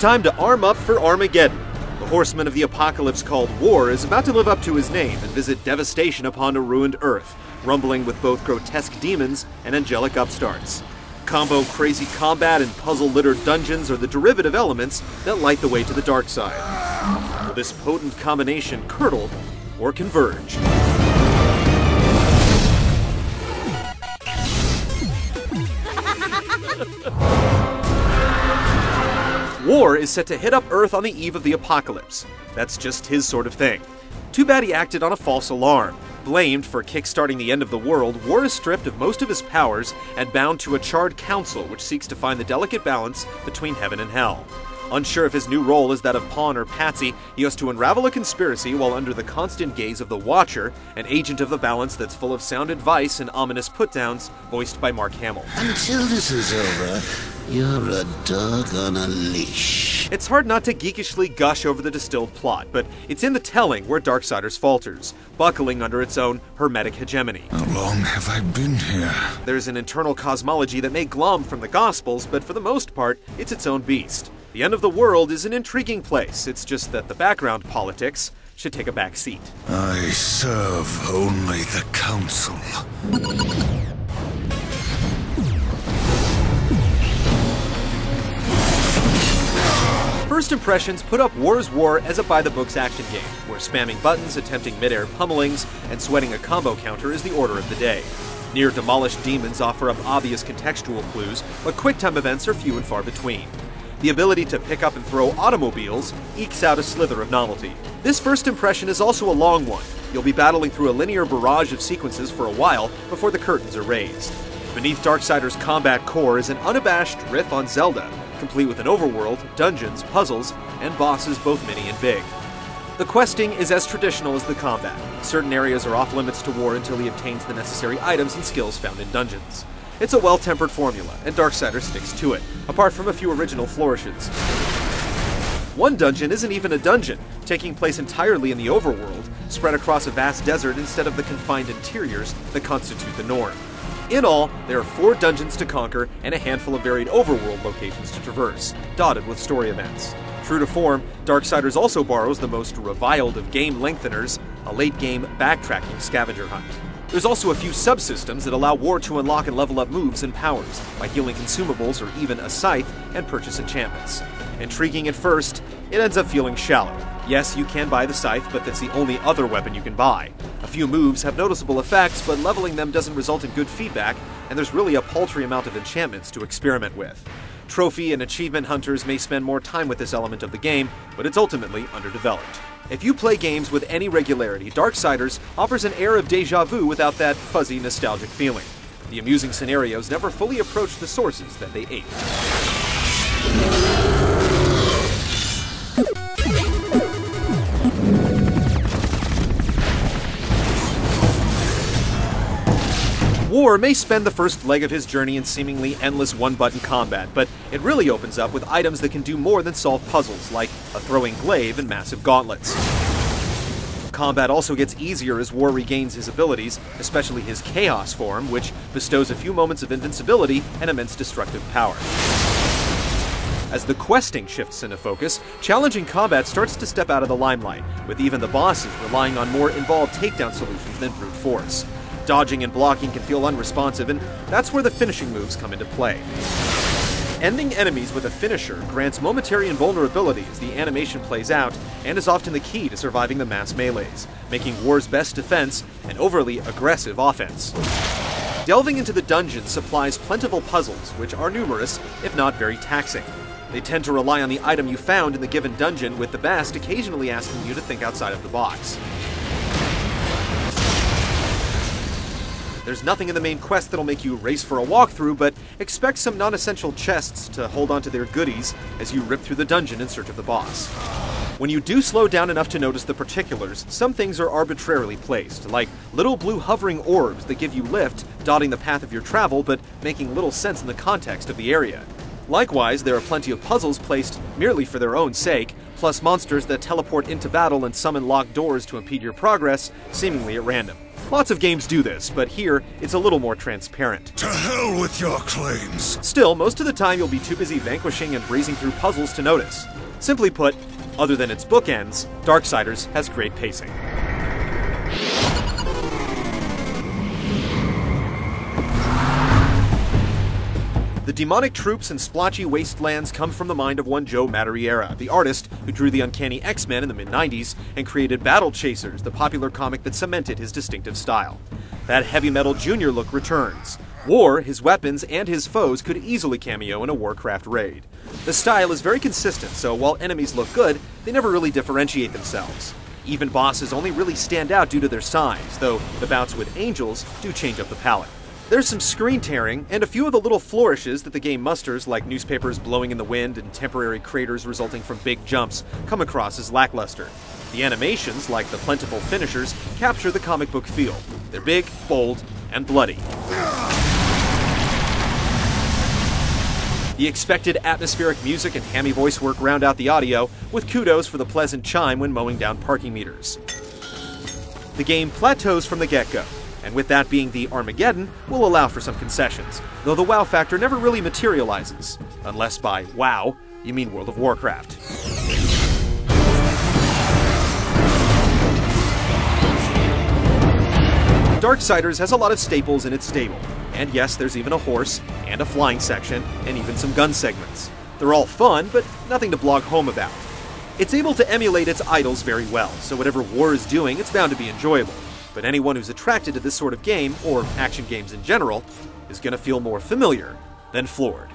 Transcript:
time to arm up for Armageddon. The horseman of the apocalypse called War is about to live up to his name and visit devastation upon a ruined Earth, rumbling with both grotesque demons and angelic upstarts. Combo crazy combat and puzzle-littered dungeons are the derivative elements that light the way to the dark side. Will this potent combination curdle or converge? War is set to hit up Earth on the eve of the apocalypse. That's just his sort of thing. Too bad he acted on a false alarm. Blamed for kickstarting the end of the world, War is stripped of most of his powers and bound to a charred council which seeks to find the delicate balance between heaven and hell. Unsure if his new role is that of pawn or patsy, he has to unravel a conspiracy while under the constant gaze of the Watcher, an agent of the balance that's full of sound advice and ominous put-downs, voiced by Mark Hamill. Until this is over, you're a dog on a leash. It's hard not to geekishly gush over the distilled plot, but it's in the telling where Darksiders falters, buckling under its own hermetic hegemony. How long have I been here? There's an internal cosmology that may glom from the Gospels, but for the most part, it's its own beast. The end of the world is an intriguing place, it's just that the background politics should take a back seat. I serve only the Council. First impressions put up War's War as a by-the-books action game, where spamming buttons, attempting mid-air pummelings, and sweating a combo counter is the order of the day. Near-demolished demons offer up obvious contextual clues, but quick-time events are few and far between. The ability to pick up and throw automobiles ekes out a slither of novelty. This first impression is also a long one. You'll be battling through a linear barrage of sequences for a while before the curtains are raised. Beneath Darksiders' combat core is an unabashed riff on Zelda, complete with an overworld, dungeons, puzzles, and bosses both mini and big. The questing is as traditional as the combat. Certain areas are off limits to War until he obtains the necessary items and skills found in dungeons. It's a well-tempered formula, and Darksiders sticks to it, apart from a few original flourishes. One dungeon isn't even a dungeon, taking place entirely in the overworld, spread across a vast desert instead of the confined interiors that constitute the norm. In all, there are 4 dungeons to conquer and a handful of varied overworld locations to traverse, dotted with story events. True to form, Darksiders also borrows the most reviled of game lengtheners, a late-game backtracking scavenger hunt. There's also a few subsystems that allow War to unlock and level up moves and powers, by healing consumables or even a scythe and purchase enchantments. Intriguing at first, it ends up feeling shallow. Yes, you can buy the scythe, but that's the only other weapon you can buy. A few moves have noticeable effects, but leveling them doesn't result in good feedback, and there's really a paltry amount of enchantments to experiment with. Trophy and achievement hunters may spend more time with this element of the game, but it's ultimately underdeveloped. If you play games with any regularity, Darksiders offers an air of déjà vu without that fuzzy, nostalgic feeling. The amusing scenarios never fully approach the sources that they ape. War may spend the first leg of his journey in seemingly endless one-button combat, but it really opens up with items that can do more than solve puzzles, like a throwing glaive and massive gauntlets. Combat also gets easier as War regains his abilities, especially his Chaos form, which bestows a few moments of invincibility and immense destructive power. As the questing shifts into focus, challenging combat starts to step out of the limelight, with even the bosses relying on more involved takedown solutions than brute force. Dodging and blocking can feel unresponsive, and that's where the finishing moves come into play. Ending enemies with a finisher grants momentary invulnerability as the animation plays out, and is often the key to surviving the mass melees, making War's best defense an overly aggressive offense. Delving into the dungeons supplies plentiful puzzles, which are numerous, if not very taxing. They tend to rely on the item you found in the given dungeon, with the best occasionally asking you to think outside of the box. There's nothing in the main quest that'll make you race for a walkthrough, but expect some non-essential chests to hold onto their goodies as you rip through the dungeon in search of the boss. When you do slow down enough to notice the particulars, some things are arbitrarily placed, like little blue hovering orbs that give you lift, dotting the path of your travel, but making little sense in the context of the area. Likewise, there are plenty of puzzles placed merely for their own sake, plus monsters that teleport into battle and summon locked doors to impede your progress, seemingly at random. Lots of games do this, but here it's a little more transparent. To hell with your claims! Still, most of the time you'll be too busy vanquishing and breezing through puzzles to notice. Simply put, other than its bookends, Darksiders has great pacing. The demonic troops and splotchy wastelands come from the mind of one Joe Madureira, the artist who drew the uncanny X-Men in the mid-90s and created Battle Chasers, the popular comic that cemented his distinctive style. That heavy metal junior look returns. War, his weapons, and his foes could easily cameo in a Warcraft raid. The style is very consistent, so while enemies look good, they never really differentiate themselves. Even bosses only really stand out due to their size, though the bouts with angels do change up the palette. There's some screen tearing, and a few of the little flourishes that the game musters, like newspapers blowing in the wind and temporary craters resulting from big jumps, come across as lackluster. The animations, like the plentiful finishers, capture the comic book feel. They're big, bold, and bloody. The expected atmospheric music and hammy voice work round out the audio, with kudos for the pleasant chime when mowing down parking meters. The game plateaus from the get-go, and with that being the Armageddon, will allow for some concessions, though the wow factor never really materializes. Unless by wow, you mean World of Warcraft. Darksiders has a lot of staples in its stable, and yes, there's even a horse, and a flying section, and even some gun segments. They're all fun, but nothing to blog home about. It's able to emulate its idols very well, so whatever War is doing, it's bound to be enjoyable. But anyone who's attracted to this sort of game, or action games in general, is going to feel more familiar than floored.